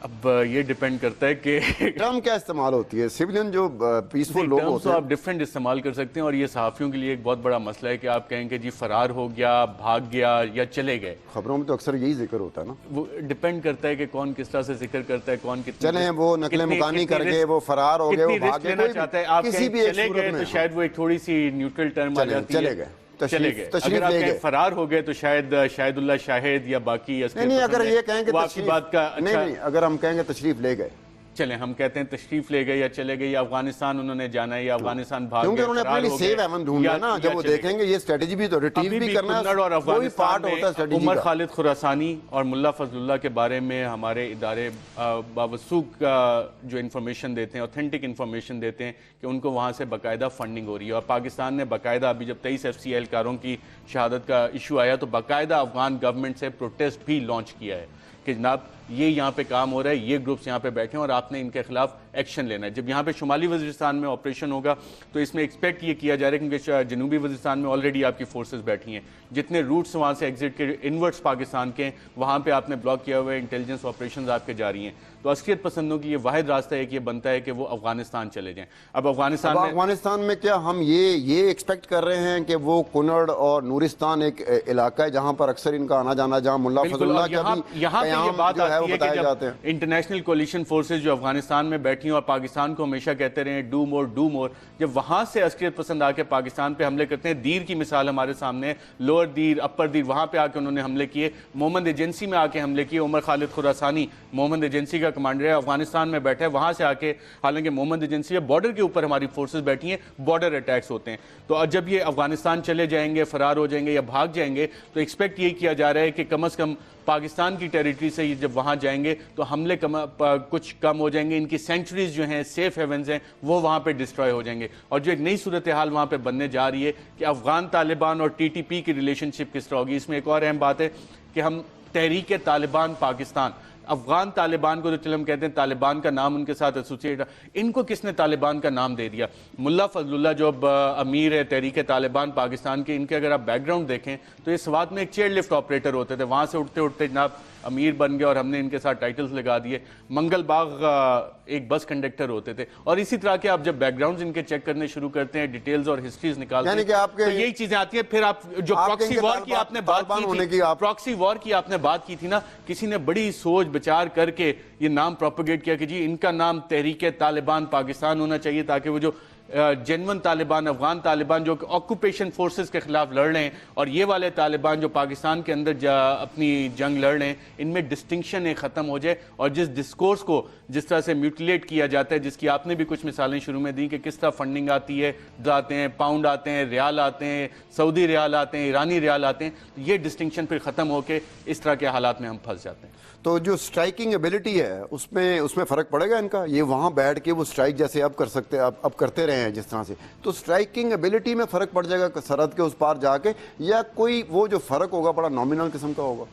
अब ये डिपेंड करता है कि टर्म क्या इस्तेमाल होती है? सिविलियन जो पीसफुल लोग होते हैं आप डिफरेंट इस्तेमाल कर सकते हैं, और ये सहाफ़ियों के लिए एक बहुत बड़ा मसला है कि आप कहेंगे जी फरार हो गया, भाग गया या चले गए। खबरों में तो अक्सर यही जिक्र होता है ना। वो डिपेंड करता है कि कौन किस तरह से जिक्र करता है, कौन कितने चले वो नकले मुकानी करके वो फरार हो गए, वो भाग गए, चाहता है। आप किसी भी चले गए तो शायद वो एक थोड़ी सी न्यूट्रल टर्म आ जाती है, चले गए, चले गए। अगर आप कहें फरार हो गए तो शायद शाहिदुल्लाह शाहिद या बाकी नहीं, अगर ये कहेंगे आपकी बात का नहीं, अगर हम कहेंगे तशरीफ ले गए, चले हम कहते हैं तशरीफ ले गए या चले गए या अफगानिस्तान उन्होंने जाना है या अफगानिस्तान भाग गए, क्योंकि उन्होंने अपने लिए सेव हेवन ढूंढा ना। जब वो देखेंगे ये स्ट्रेटजी भी तो रिट्रीव भी करना है, और कोई पार्ट होता है स्ट्रेटजी का। उमर खालिद खुरासानी और मुल्ला फजलुल्लाह के बारे में हमारे इदारे बावसूख जो इन्फॉर्मेशन देते हैं, ऑथेंटिक इन्फॉर्मेशन देते हैं कि उनको वहाँ से बाकायदा फंडिंग हो रही है। और पाकिस्तान ने बाकायदा अभी जब 23 FCI एहलकारों की शहादत का इशू आया तो बाकायदा अफगान गवर्नमेंट से प्रोटेस्ट भी लॉन्च किया है कि जनाब ये यहाँ पे काम हो रहा है, ये ग्रुप्स यहाँ पे बैठे हैं और आपने इनके खिलाफ एक्शन लेना है। जब यहाँ पे शुमाली वज़ीरिस्तान में ऑपरेशन होगा तो इसमें एक्सपेक्ट ये किया जा रहा है क्योंकि जनूबी वज़ीरिस्तान में ऑलरेडी आपकी फोर्सेस बैठी हैं, जितने रूट्स वहाँ से एग्जिट के इनवर्ट्स पाकिस्तान के वहाँ पे आपने ब्लॉक किया हुआ है, इंटेलिजेंस ऑपरेशन आपके जारी हैं। तो असलियत पसंदों की ये वाहिद रास्ता है कि ये बनता है कि वो अफगानिस्तान चले जाएं। अब अफगानिस्तान में क्या हम ये एक्सपेक्ट कर रहे हैं कि वो कुनड़ और नूरिस्तान एक इलाका है जहाँ पर अक्सर इनका आना जाना, जहाँ मुल्ला फजलुल्लाह का भी यहाँ पे ये बात आती है कि जाते हैं इंटरनेशनल कोलिशन फोर्सेस जो अफगानिस्तान में बैठी हैं और पाकिस्तान को हमेशा कहते रहे डू मोर, जब वहां से असलियत पसंद आके पाकिस्तान पे हमले करते हैं। दीर की मिसाल हमारे सामने, लोअर दीर, अपर दीर, वहां पे आके उन्होंने हमले किए। मोहम्मद एजेंसी में आके हमले किए। उमर खालिद खुरासानी मोहम्मद एजेंसी का कमांडर है, अफगानिस्तान में बैठा है, वहां से आके, हालांकि मोहम्मद एजेंसी है, बॉर्डर के ऊपर हमारी फोर्सेज बैठी हैं, बॉर्डर अटैक्स होते हैं। तो जब ये अफगानिस्तान चले जाएंगे, फरार हो जाएंगे या भाग जाएंगे तो एक्सपेक्ट ये किया जा रहा है कि कम अज कम पाकिस्तान की टेरिटरी से ये जब वहाँ जाएंगे तो हमले कुछ कम हो जाएंगे, इनकी सेंचुरीज जो हैं, सेफ हेवन्स हैं, वो वहाँ पे डिस्ट्रॉय हो जाएंगे। और जो एक नई सूरत हाल वहाँ पे बनने जा रही है कि अफगान तालिबान और TTP की रिलेशनशिप किस तरह होगी। इसमें एक और अहम बात है कि हम तहरीक तालिबान पाकिस्तान, अफगान तालिबान को तो चलो हम कहते हैं तालिबान का नाम उनके साथ एसोसिएट, इनको किसने तालिबान का नाम दे दिया? मुल्ला फजलुल्लाह जो अब अमीर है तहरीक तालिबान पाकिस्तान के, इनके अगर आप बैकग्राउंड देखें तो ये स्वात में एक चेयर लिफ्ट ऑपरेटर होते थे, वहाँ से उठते उठते जनाब अमीर बन गए और हमने इनके साथ टाइटल्स लगा दिए। मंगल बाग एक बस कंडक्टर होते थे। और इसी तरह के आप जब बैकग्राउंड्स इनके चेक करने शुरू करते हैं, डिटेल्स और हिस्ट्रीज निकालते हैं तो यही चीजें आती हैं। फिर आप जो प्रॉक्सी वॉर की आपने बात की थी, प्रॉक्सी वॉर की आपने बात की थी ना, किसी ने बड़ी सोच विचार करके ये नाम प्रोपेगेट किया कि जी इनका नाम तहरीक तालिबान पाकिस्तान होना चाहिए ताकि वो जो जेनवन तालिबान, अफगान तालिबान जो ऑक्यूपेशन फोर्सेस के खिलाफ लड़ रहे हैं और ये वाले तालिबान जो पाकिस्तान के अंदर अपनी जंग लड़ रहे हैं, इनमें डिस्टिंक्शन ख़त्म हो जाए। और जिस डिस्कोर्स को जिस तरह से म्यूटिलेट किया जाता है, जिसकी आपने भी कुछ मिसालें शुरू में दी कि किस तरह फंडिंग आती है, आते हैं पाउंड आते हैं, रियाल आते हैं, सऊदी रियाल आते हैं, ईरानी रियाल आते हैं, ये डिस्टिंक्शन फिर ख़त्म होकर इस तरह के हालात में हम फंस जाते हैं। तो जो स्ट्राइकिंग एबिलिटी है उसमें फ़र्क पड़ेगा इनका, ये वहाँ बैठ के वो स्ट्राइक जैसे अब कर सकते, अब करते रहे हैं जिस तरह से, तो स्ट्राइकिंग एबिलिटी में फ़र्क पड़ जाएगा सरहद के उस पार जाके, या कोई वो जो फ़र्क होगा बड़ा नॉमिनल किस्म का होगा?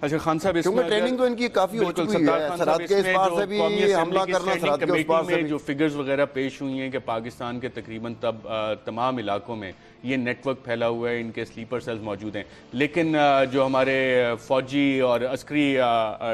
अच्छा खान साहब, क्योंकि ट्रेनिंग तो इनकी काफी हो चुकी है, सरहद के इस पार से भी हमला करना, सरहद के उस पार से भी जो फिगर्स वगैरह पेश हुई हैं कि पाकिस्तान के तकरीबन तमाम इलाकों में ये नेटवर्क फैला हुआ है, इनके स्लीपर सेल्स मौजूद हैं। लेकिन जो हमारे फौजी और अस्करी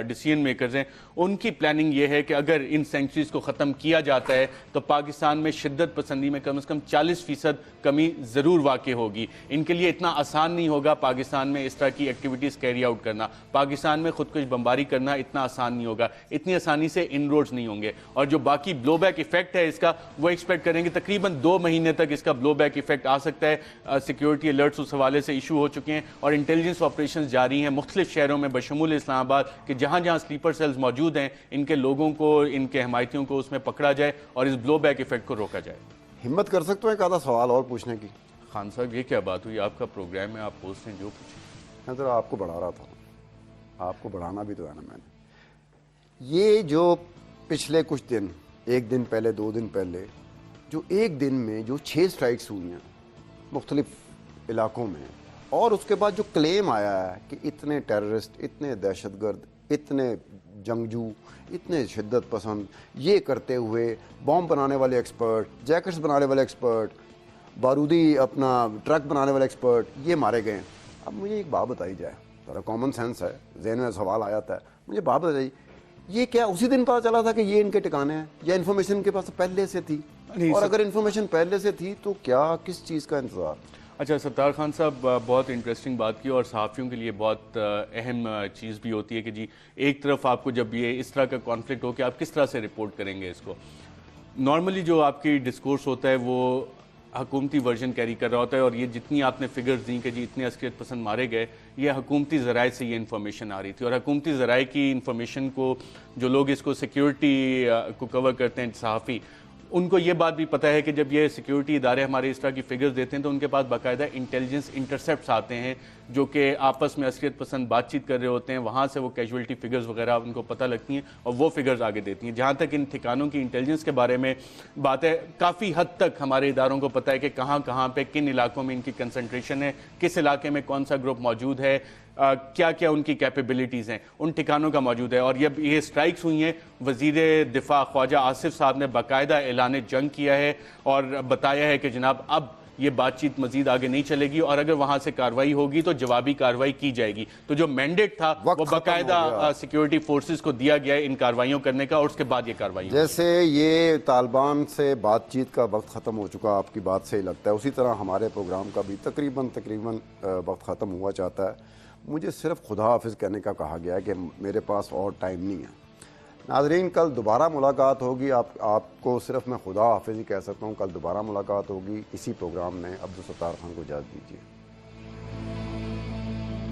डिसीजन मेकर्स हैं, उनकी प्लानिंग ये है कि अगर इन सेंचुरीज को ख़त्म किया जाता है तो पाकिस्तान में शिद्दत पसंदी में कम से कम 40% कमी ज़रूर वाक़ होगी। इनके लिए इतना आसान नहीं होगा पाकिस्तान में इस तरह की एक्टिविटीज़ कैरी आउट करना, पाकिस्तान में खुदकुश बमबारी करना इतना आसान नहीं होगा, इतनी आसानी से इनरोड्स नहीं होंगे। और जो बाकी ब्लोबैक इफेक्ट है इसका, वो एक्सपेक्ट करेंगे तकरीबन 2 महीने तक इसका ब्लोबैक इफेक्ट आ सकता है। सिक्योरिटी अलर्ट्स उस हवाले से इशू हो चुके हैं और इंटेलिजेंस ऑपरेशन जारी हैं मुख्तलिफ शहरों में बशमूल इस्लामाबाद कि जहाँ जहाँ स्लीपर सेल्स मौजूद हैं, इनके लोगों को, इनके हमायतियों को उसमें पकड़ा जाए और इस ब्लोबैक इफेक्ट को रोका जाए। हिम्मत कर सकते हो एक आधा सवाल और पूछने की? खान साहब, ये क्या बात हुई? आपका प्रोग्राम है, आप पूछते हैं जो पूछें। मैं तो आपको बढ़ा रहा था, आपको बढ़ाना भी तो है ना मैंने। ये जो पिछले कुछ दिन, एक दिन पहले, 2 दिन पहले, जो एक दिन में जो 6 स्ट्राइक्स हुई हैं मुख्तलिफ इलाकों में, और उसके बाद जो क्लेम आया है कि इतने टेररिस्ट, इतने दहशतगर्द, इतने जंगजू, इतने शिद्दत पसंद, ये करते हुए बॉम्ब बनाने वाले एक्सपर्ट, जैकेट्स बनाने वाले एक्सपर्ट, बारूदी अपना ट्रक बनाने वाले एक्सपर्ट, ये मारे गए। अब मुझे एक बात बताई जाए, ज़रा कॉमन सेंस है, जहन में सवाल आ जाता है। मुझे बात बताइए, ये क्या उसी दिन पता चला था कि ये इनके ठिकाने हैं, या इन्फॉर्मेशन के पास पहले से थी? और अगर इन्फॉर्मेशन पहले से थी तो क्या किस चीज़ का इंतज़ार? अच्छा, सत्तार खान साहब, बहुत इंटरेस्टिंग बात की, और सहाफ़ियों के लिए बहुत अहम चीज़ भी होती है कि जी एक तरफ आपको जब ये इस तरह का कॉन्फ्लिक्ट हो कि आप किस तरह से रिपोर्ट करेंगे इसको। नॉर्मली जो आपकी डिस्कोर्स होता है वो हुकूमती वर्जन कैरी कर रहा होता है, और ये जितनी आपने फिगर्स दी कि जी इतने अस्करियत पसंद मारे गए, ये हुकूमती ज़राए से ये इन्फॉर्मेशन आ रही थी। और हुकूमती ज़राए की इन्फॉर्मेशन को जो लोग इसको सिक्योरिटी को कवर करते हैं, सहाफ़ी, उनको ये बात भी पता है कि जब ये सिक्योरिटी इदारे हमारे इस तरह की फिगर्स देते हैं तो उनके पास बाकायदा इंटेलिजेंस इंटरसेप्ट्स आते हैं जो कि आपस में असलियत पसंद बातचीत कर रहे होते हैं, वहाँ से वो कैजुअल्टी फिगर्स वगैरह उनको पता लगती हैं और वो फिगर्स आगे देती हैं। जहाँ तक इन ठिकानों की इंटेलिजेंस के बारे में बात है, काफ़ी हद तक हमारे इदारों को पता है कि कहाँ कहाँ पे किन इलाकों में इनकी कंसंट्रेशन है, किस इलाके में कौन सा ग्रुप मौजूद है, क्या क्या उनकी कैपेबिलिटीज़ हैं, उन ठिकानों का मौजूद है। और ये स्ट्राइक्स हुई हैं, वज़ीर दिफा ख्वाजा आसिफ साहब ने बाकायदा ऐलान जंग किया है और बताया है कि जनाब अब ये बातचीत मजीद आगे नहीं चलेगी, और अगर वहाँ से कार्रवाई होगी तो जवाबी कार्रवाई की जाएगी। तो जो मैंडेट था वो बाकायदा सिक्योरिटी फोर्सेस को दिया गया है इन कार्रवाइयों करने का, और उसके बाद ये कार्रवाई। जैसे ये तालिबान से बातचीत का वक्त ख़त्म हो चुका, आपकी बात से ही लगता है, उसी तरह हमारे प्रोग्राम का भी तकरीबन वक्त ख़त्म हुआ चाहता है। मुझे सिर्फ खुदा हाफिज़ कहने का कहा गया है कि मेरे पास और टाइम नहीं है। नाज़रीन, कल दोबारा मुलाकात होगी। आपको सिर्फ मैं खुदा हाफिज़ ही कह सकता हूँ। कल दोबारा मुलाकात होगी इसी प्रोग्राम में। अब्दुल सत्तार खान को इजाज़त दीजिए।